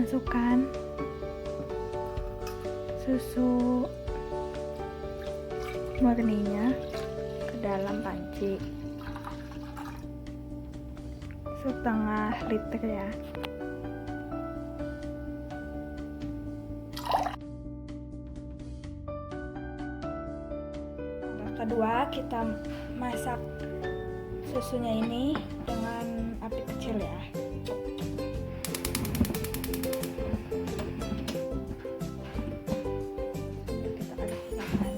masukkan susu murninya ke dalam panci, setengah liter ya. Kedua, kita masak susunya ini dengan api kecil ya. Kita aduk-adukkan.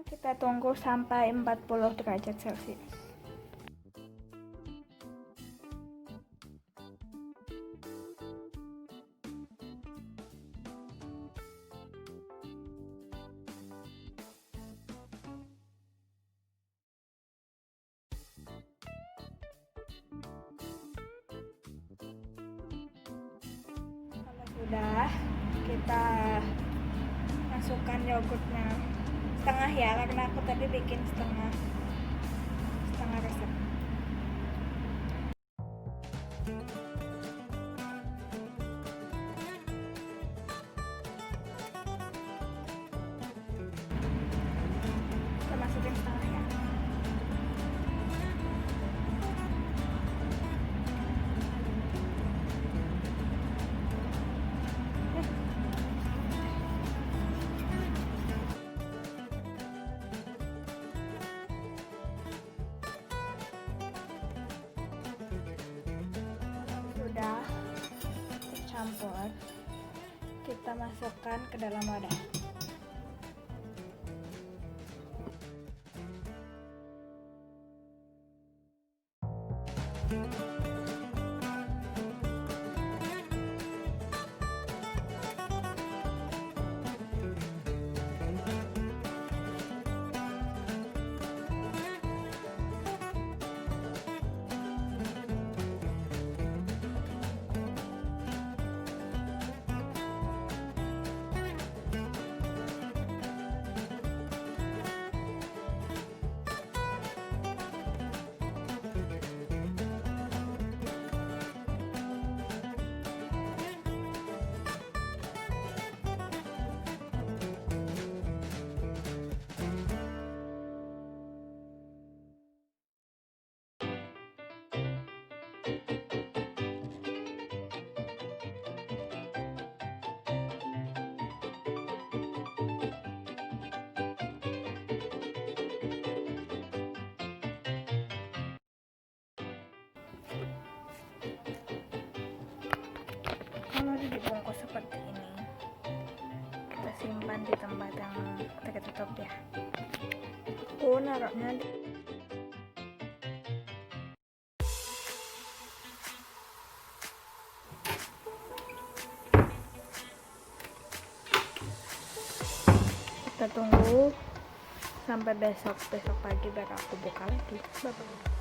Kita tunggu sampai 40 derajat Celcius. Kalau sudah, kita masukkan yogurtnya setengah ya, karena aku tadi bikin setengah resep. Kita masukin setengah ya. Sudah tercampur, kita masukkan ke dalam wadah. Kalau dibungkus seperti ini, kita simpan di tempat yang tertutup ya. Aku naruhnya kita tunggu sampai besok pagi baru aku buka lagi. Bye-bye.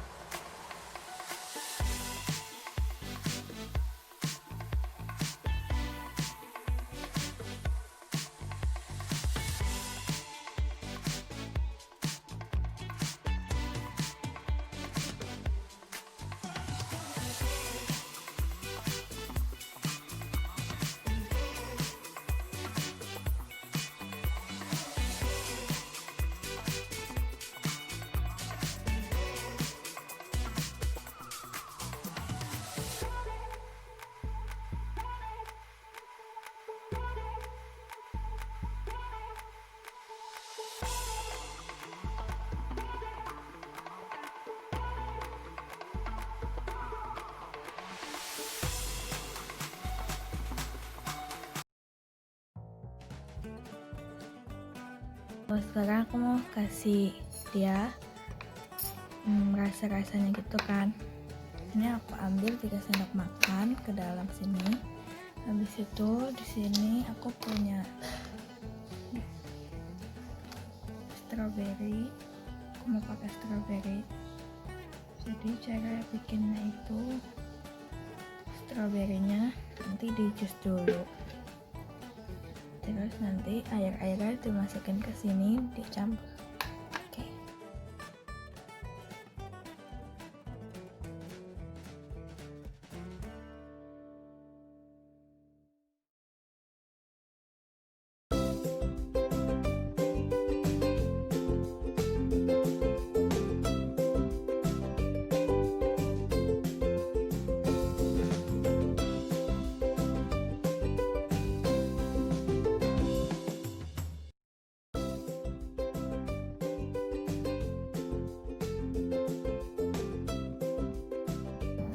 Kalau sekarang aku mau kasih dia rasa-rasanya gitu kan. Ini aku ambil 3 sendok makan ke dalam sini. Habis itu di sini aku punya strawberry. Aku mau pakai strawberry. Jadi cara bikinnya itu strawberrynya nanti di jus dulu. Terus nanti air-airnya dimasukin ke sini, dicampur. Oke.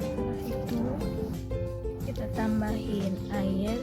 Setelah itu kita tambahin air